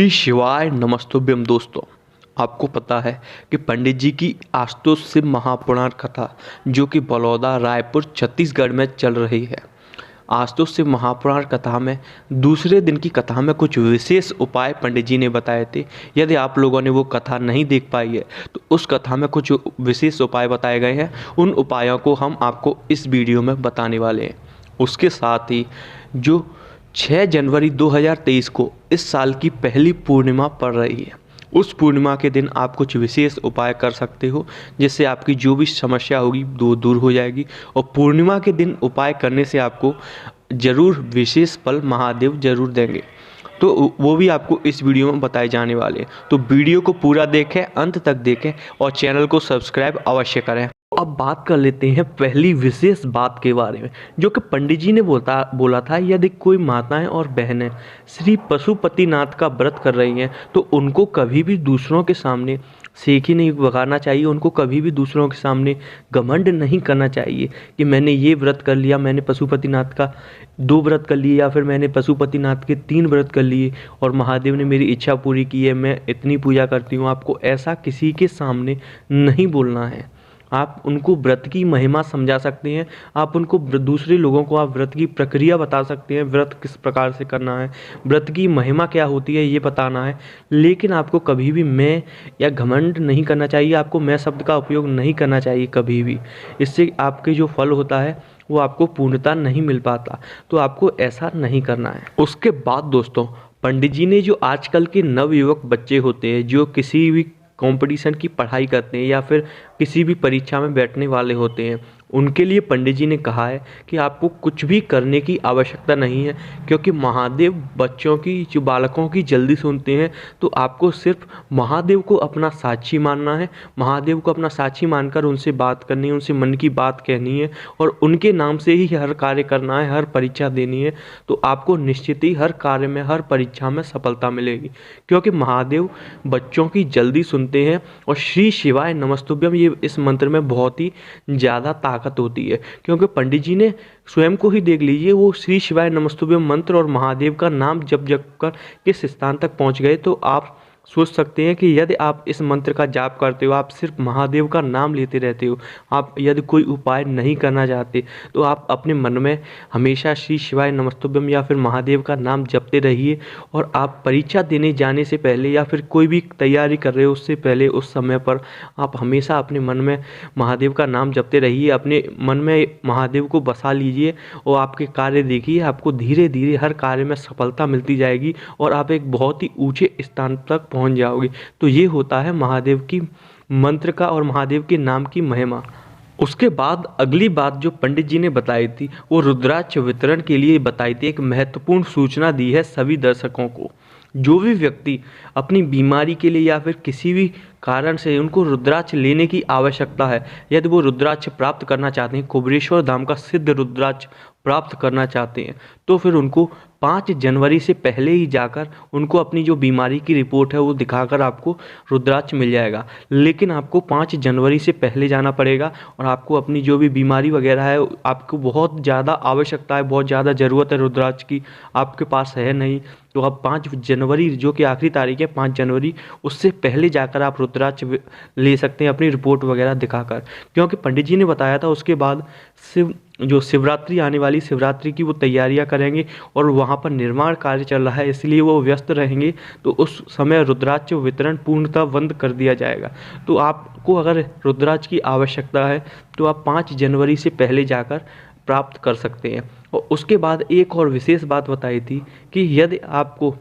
श्री शिवाय नमस्तुभ्यम दोस्तों। आपको पता है कि पंडित जी की आशुतोष शिव महापुराण कथा जो कि बलौदा रायपुर छत्तीसगढ़ में चल रही है। आशुतोष शिव महापुराण कथा में दूसरे दिन की कथा में कुछ विशेष उपाय पंडित जी ने बताए थे। यदि आप लोगों ने वो कथा नहीं देख पाई है तो उस कथा में कुछ विशेष उपाय बताए गए हैं। उन उपायों को हम आपको इस वीडियो में बताने वाले हैं। उसके साथ ही जो 6 जनवरी 2023 को इस साल की पहली पूर्णिमा पड़ रही है, उस पूर्णिमा के दिन आप कुछ विशेष उपाय कर सकते हो जिससे आपकी जो भी समस्या होगी वो दूर हो जाएगी। और पूर्णिमा के दिन उपाय करने से आपको ज़रूर विशेष फल महादेव ज़रूर देंगे, तो वो भी आपको इस वीडियो में बताए जाने वाले हैं। तो वीडियो को पूरा देखें, अंत तक देखें और चैनल को सब्सक्राइब अवश्य करें। अब बात कर लेते हैं पहली विशेष बात के बारे में, जो कि पंडित जी ने बोला था यदि कोई माताएं और बहनें श्री पशुपतिनाथ का व्रत कर रही हैं तो उनको कभी भी दूसरों के सामने सेखी नहीं बगाना चाहिए। उनको कभी भी दूसरों के सामने घमंड नहीं करना चाहिए कि मैंने ये व्रत कर लिया, मैंने पशुपतिनाथ का 2 व्रत कर लिए या फिर मैंने पशुपतिनाथ के 3 व्रत कर लिए और महादेव ने मेरी इच्छा पूरी की है, मैं इतनी पूजा करती हूँ। आपको ऐसा किसी के सामने नहीं बोलना है। आप उनको व्रत की महिमा समझा सकते हैं, आप उनको दूसरे लोगों को आप व्रत की प्रक्रिया बता सकते हैं, व्रत किस प्रकार से करना है, व्रत की महिमा क्या होती है ये बताना है। लेकिन आपको कभी भी मैं या घमंड नहीं करना चाहिए, आपको मैं शब्द का उपयोग नहीं करना चाहिए कभी भी। इससे आपके जो फल होता है वो आपको पूर्णता नहीं मिल पाता, तो आपको ऐसा नहीं करना है। उसके बाद दोस्तों, पंडित जी ने जो आजकल के नवयुवक बच्चे होते हैं जो किसी भी कंपटीशन की पढ़ाई करते हैं या फिर किसी भी परीक्षा में बैठने वाले होते हैं, उनके लिए पंडित जी ने कहा है कि आपको कुछ भी करने की आवश्यकता नहीं है, क्योंकि महादेव बच्चों की जो बालकों की जल्दी सुनते हैं। तो आपको सिर्फ महादेव को अपना साक्षी मानना है, महादेव को अपना साक्षी मानकर उनसे बात करनी है, उनसे मन की बात कहनी है और उनके नाम से ही हर कार्य करना है, हर परीक्षा देनी है। तो आपको निश्चित ही हर कार्य में, हर परीक्षा में सफलता मिलेगी, क्योंकि महादेव बच्चों की जल्दी सुनते हैं। और श्री शिवाय नमस्तुभ्यम ये इस मंत्र में बहुत ही ज़्यादा ताकत होती है, क्योंकि पंडित जी ने स्वयं को ही देख लीजिए, वो श्री शिवाय नमस्तुभ्यम मंत्र और महादेव का नाम जप जप कर किस स्थान तक पहुंच गए। तो आप सोच सकते हैं कि यदि आप इस मंत्र का जाप करते हो, आप सिर्फ महादेव का नाम लेते रहते हो, आप यदि कोई उपाय नहीं करना चाहते तो आप अपने मन में हमेशा श्री शिवाय नमस्तुभ्यम या फिर महादेव का नाम जपते रहिए। और आप परीक्षा देने जाने से पहले या फिर कोई भी तैयारी कर रहे हो उससे पहले, उस समय पर आप हमेशा अपने मन में महादेव का नाम जपते रहिए, अपने मन में महादेव को बसा लीजिए और आपके कार्य देखिए, आपको धीरे धीरे हर कार्य में सफलता मिलती जाएगी और आप एक बहुत ही ऊंचे स्थान तक पहुंच जाओगे। तो ये होता है महादेव की मंत्र का और महादेव के नाम की महिमा। उसके बाद अगली बात जो पंडित जी ने बताई थी वो रुद्राक्ष वितरण के लिए बताई थी। एक महत्वपूर्ण सूचना दी है सभी दर्शकों को। जो भी व्यक्ति अपनी बीमारी के लिए या फिर किसी भी कारण से उनको रुद्राक्ष लेने की आवश्यकता है, यदि वो रुद्राक्ष प्राप्त करना चाहते हैं, कुबेरेश्वर धाम का सिद्ध रुद्राक्ष प्राप्त करना चाहते हैं, तो फिर उनको 5 जनवरी से पहले ही जाकर उनको अपनी जो बीमारी की रिपोर्ट है वो दिखाकर आपको रुद्राक्ष मिल जाएगा। लेकिन आपको 5 जनवरी से पहले जाना पड़ेगा और आपको अपनी जो भी बीमारी वगैरह है, आपको बहुत ज़्यादा आवश्यकता है, बहुत ज़्यादा ज़रूरत है रुद्राक्ष की, आपके पास है नहीं, तो आप 5 जनवरी जो कि आखिरी तारीख है 5 जनवरी, उससे पहले जाकर आप रुद्राक्ष ले सकते हैं अपनी रिपोर्ट वगैरह दिखाकर। क्योंकि पंडित जी ने बताया था उसके बाद शिवरात्रि आने वाली, शिवरात्रि की वो तैयारियां करेंगे और वहाँ पर निर्माण कार्य चल रहा है, इसलिए वो व्यस्त रहेंगे। तो उस समय रुद्राक्ष वितरण पूर्णतः बंद कर दिया जाएगा। तो आपको अगर रुद्राक्ष की आवश्यकता है तो आप 5 जनवरी से पहले जाकर प्राप्त कर सकते हैं। और उसके बाद एक और विशेष बात बताई थी कि यदि आपको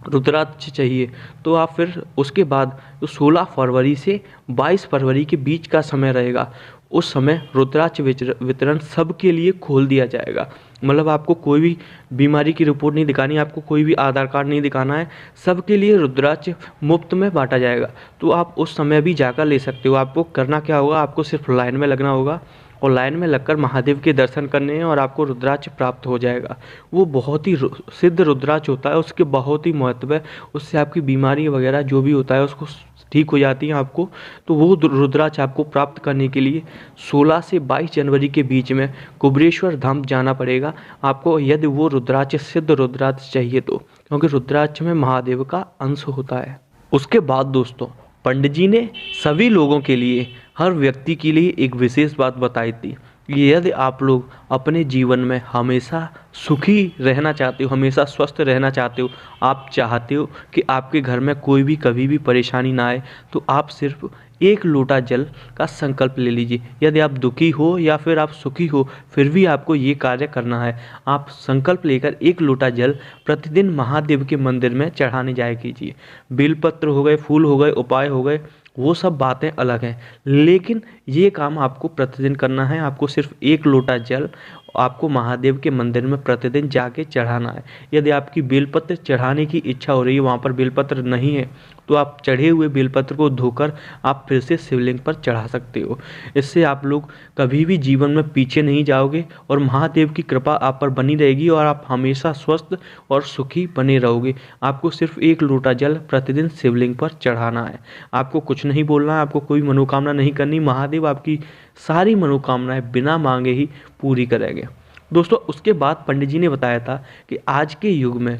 रुद्राक्ष चाहिए तो आप फिर उसके बाद जो 16 फरवरी से 22 फरवरी के बीच का समय रहेगा, उस समय रुद्राक्ष वितरण सबके लिए खोल दिया जाएगा। मतलब आपको कोई भी बीमारी की रिपोर्ट नहीं दिखानी है, आपको कोई भी आधार कार्ड नहीं दिखाना है, सबके लिए रुद्राक्ष मुफ्त में बांटा जाएगा। तो आप उस समय भी जाकर ले सकते हो। आपको करना क्या होगा, आपको सिर्फ लाइन में लगना होगा और लाइन में लगकर महादेव के दर्शन करने हैं और आपको रुद्राक्ष प्राप्त हो जाएगा। वो बहुत ही सिद्ध रुद्राक्ष होता है, उसके बहुत ही महत्व है, उससे आपकी बीमारी वगैरह जो भी होता है उसको ठीक हो जाती है आपको। तो वो रुद्राक्ष आपको प्राप्त करने के लिए 16 से 22 जनवरी के बीच में कुबेरेश्वर धाम जाना पड़ेगा आपको, यदि वो रुद्राक्ष सिद्ध रुद्राक्ष चाहिए तो। क्योंकि रुद्राक्ष में महादेव का अंश होता है। उसके बाद दोस्तों पंडित जी ने सभी लोगों के लिए, हर व्यक्ति के लिए एक विशेष बात बताई थी कि यदि आप लोग अपने जीवन में हमेशा सुखी रहना चाहते हो, हमेशा स्वस्थ रहना चाहते हो, आप चाहते हो कि आपके घर में कोई भी कभी भी परेशानी ना आए, तो आप सिर्फ एक लोटा जल का संकल्प ले लीजिए। यदि आप दुखी हो या फिर आप सुखी हो, फिर भी आपको ये कार्य करना है। आप संकल्प लेकर एक लोटा जल प्रतिदिन महादेव के मंदिर में चढ़ाने जाया कीजिए। बेलपत्र हो गए, फूल हो गए, उपाय हो गए, वो सब बातें अलग हैं, लेकिन ये काम आपको प्रतिदिन करना है। आपको सिर्फ एक लोटा जल आपको महादेव के मंदिर में प्रतिदिन जाके चढ़ाना है। यदि आपकी बेलपत्र चढ़ाने की इच्छा हो रही है, वहाँ पर बेलपत्र नहीं है, तो आप चढ़े हुए बेलपत्र को धोकर आप फिर से शिवलिंग पर चढ़ा सकते हो। इससे आप लोग कभी भी जीवन में पीछे नहीं जाओगे और महादेव की कृपा आप पर बनी रहेगी और आप हमेशा स्वस्थ और सुखी बने रहोगे। आपको सिर्फ एक लोटा जल प्रतिदिन शिवलिंग पर चढ़ाना है। आपको कुछ नहीं बोलना है, आपको कोई मनोकामना नहीं करनी। महादेव आपकी सारी मनोकामनाएं बिना मांगे ही पूरी करेंगे। दोस्तों उसके बाद पंडित जी ने बताया था कि आज के युग में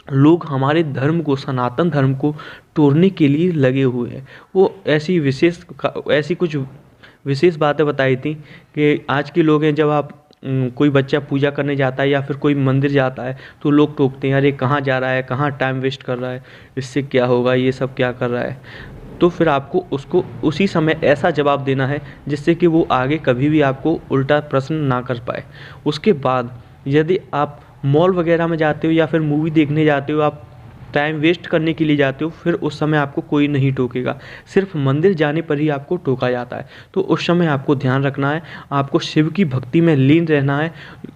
लोग हमारे धर्म को, सनातन धर्म को तोड़ने के लिए लगे हुए हैं। वो ऐसी कुछ विशेष बातें बताई थी कि आज के लोग हैं, जब आप कोई बच्चा पूजा करने जाता है या फिर कोई मंदिर जाता है तो लोग टोकते हैं, अरे कहाँ जा रहा है, कहाँ टाइम वेस्ट कर रहा है, इससे क्या होगा, ये सब क्या कर रहा है। तो फिर आपको उसको उसी समय ऐसा जवाब देना है जिससे कि वो आगे कभी भी आपको उल्टा प्रश्न ना कर पाए। उसके बाद यदि आप मॉल वगैरह में जाते हो या फिर मूवी देखने जाते हो, आप टाइम वेस्ट करने के लिए जाते हो, फिर उस समय आपको कोई नहीं टोकेगा। सिर्फ मंदिर जाने पर ही आपको टोका जाता है। तो उस समय आपको ध्यान रखना है, आपको शिव की भक्ति में लीन रहना है।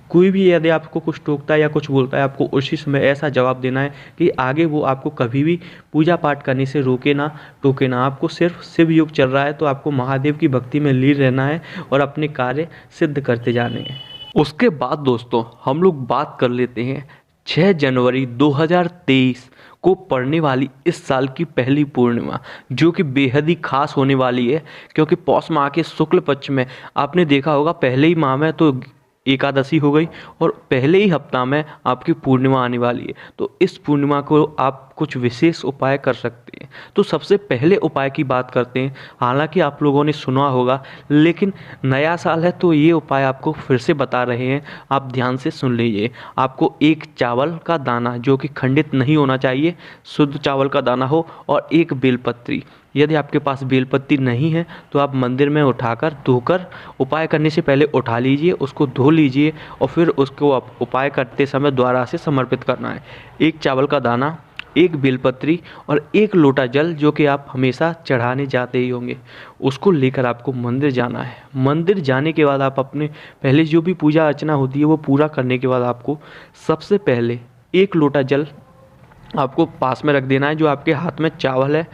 कोई भी यदि आपको कुछ टोकता है या कुछ बोलता है, आपको उसी समय ऐसा जवाब देना है कि आगे वो आपको कभी भी पूजा पाठ करने से रोके ना, टोके ना। आपको सिर्फ शिव युग चल रहा है तो आपको महादेव की भक्ति में लीन रहना है और अपने कार्य सिद्ध करते जाने हैं। उसके बाद दोस्तों हम लोग बात कर लेते हैं 6 जनवरी 2023 को पड़ने वाली इस साल की पहली पूर्णिमा, जो कि बेहद ही खास होने वाली है। क्योंकि पौष माह के शुक्ल पक्ष में आपने देखा होगा, पहले ही माह में तो एकादशी हो गई और पहले ही हफ्ता में आपकी पूर्णिमा आने वाली है। तो इस पूर्णिमा को आप कुछ विशेष उपाय कर सकते हैं। तो सबसे पहले उपाय की बात करते हैं। हालांकि आप लोगों ने सुना होगा, लेकिन नया साल है तो ये उपाय आपको फिर से बता रहे हैं, आप ध्यान से सुन लीजिए। आपको एक चावल का दाना, जो कि खंडित नहीं होना चाहिए, शुद्ध चावल का दाना हो, और एक बेलपत्री। यदि आपके पास बेलपत्ती नहीं है तो आप मंदिर में उठाकर धोकर, उपाय करने से पहले उठा लीजिए, उसको धो लीजिए और फिर उसको आप उपाय करते समय द्वारा से समर्पित करना है। एक चावल का दाना, एक बेलपत्री और एक लोटा जल, जो कि आप हमेशा चढ़ाने जाते ही होंगे, उसको लेकर आपको मंदिर जाना है। मंदिर जाने के बाद आप अपने पहले जो भी पूजा अर्चना होती है वो पूरा करने के बाद आपको सबसे पहले एक लोटा जल आपको पास में रख देना है। जो आपके हाथ में चावल है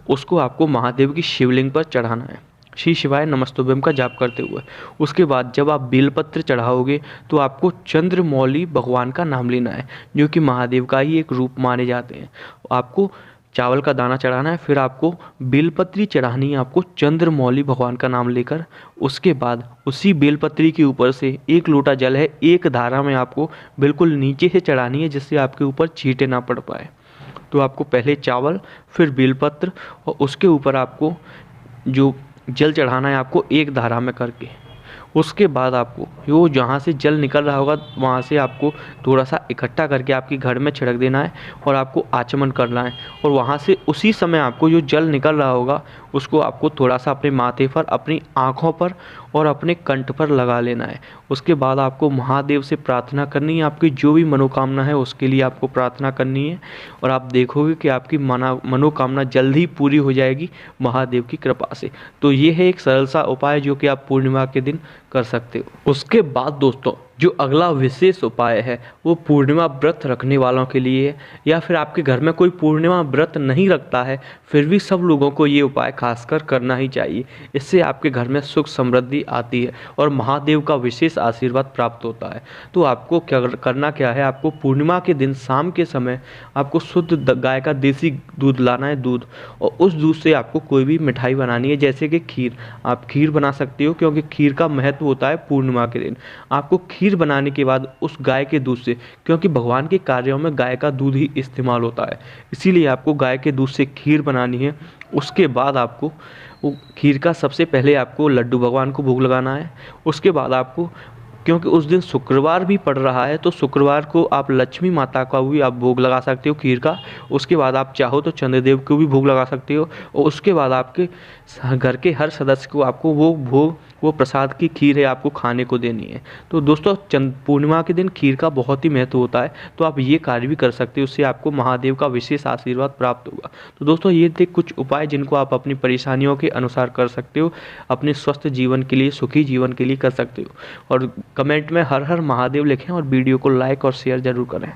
उसको आपको महादेव की शिवलिंग पर चढ़ाना है, श्री शिवाय नमस्तुभ्यम का जाप करते हुए। उसके बाद जब आप बेलपत्र चढ़ाओगे तो आपको चंद्रमौली भगवान का नाम लेना है, जो कि महादेव का ही एक रूप माने जाते हैं। आपको चावल का दाना चढ़ाना है, फिर आपको बेलपत्री चढ़ानी है, आपको चंद्रमौली भगवान का नाम लेकर। उसके बाद उसी बेलपत्री के ऊपर से एक लोटा जल है, एक धारा में आपको बिल्कुल नीचे से चढ़ानी है, जिससे आपके ऊपर छींटे ना पड़ पाए। तो आपको पहले चावल, फिर बेलपत्र और उसके ऊपर आपको जो जल चढ़ाना है आपको एक धारा में करके। उसके बाद आपको वो जहाँ से जल निकल रहा होगा वहाँ से आपको थोड़ा सा इकट्ठा करके आपके घर में छिड़क देना है और आपको आचमन करना है। और वहाँ से उसी समय आपको जो जल निकल रहा होगा उसको आपको थोड़ा सा अपने माथे पर, अपनी आँखों पर और अपने कंठ पर लगा लेना है। उसके बाद आपको महादेव से प्रार्थना करनी है, आपकी जो भी मनोकामना है उसके लिए आपको प्रार्थना करनी है और आप देखोगे कि आपकी मनोकामना जल्द ही पूरी हो जाएगी महादेव की कृपा से। तो ये है एक सरल सा उपाय जो कि आप पूर्णिमा के दिन कर सकते हो। उसके बाद दोस्तों जो अगला विशेष उपाय है वो पूर्णिमा व्रत रखने वालों के लिए है, या फिर आपके घर में कोई पूर्णिमा व्रत नहीं रखता है फिर भी सब लोगों को ये उपाय खासकर करना ही चाहिए। इससे आपके घर में सुख समृद्धि आती है और महादेव का विशेष आशीर्वाद प्राप्त होता है। तो आपको करना क्या है, आपको पूर्णिमा के दिन शाम के समय आपको शुद्ध गाय का देसी दूध लाना है, दूध, और उस दूध से आपको कोई भी मिठाई बनानी है, जैसे कि खीर। आप खीर बना सकते हो क्योंकि खीर का महत्व होता है पूर्णिमा के दिन। आपको खीर खीर बनाने के बाद उस गाय के दूध से, क्योंकि भगवान के कार्यों में गाय का दूध ही इस्तेमाल होता है, इसीलिए आपको गाय के दूध से खीर बनानी है। उसके बाद आपको वो खीर का सबसे पहले आपको लड्डू भगवान को भोग लगाना है। उसके बाद आपको, क्योंकि उस दिन शुक्रवार भी पड़ रहा है, तो शुक्रवार को आप लक्ष्मी माता का भी आप भोग लगा सकते हो खीर का। उसके बाद आप चाहो तो चंद्रदेव को भी भोग लगा सकते हो, और उसके बाद आपके घर के हर सदस्य को आपको वो भोग, वो प्रसाद की खीर है आपको खाने को देनी है। तो दोस्तों चंद पूर्णिमा के दिन खीर का बहुत ही महत्व होता है, तो आप ये कार्य भी कर सकते हो, उससे आपको महादेव का विशेष आशीर्वाद प्राप्त होगा। तो दोस्तों ये थे कुछ उपाय जिनको आप अपनी परेशानियों के अनुसार कर सकते हो, अपने स्वस्थ जीवन के लिए, सुखी जीवन के लिए कर सकते हो। और कमेंट में हर हर महादेव लिखें और वीडियो को लाइक और शेयर ज़रूर करें।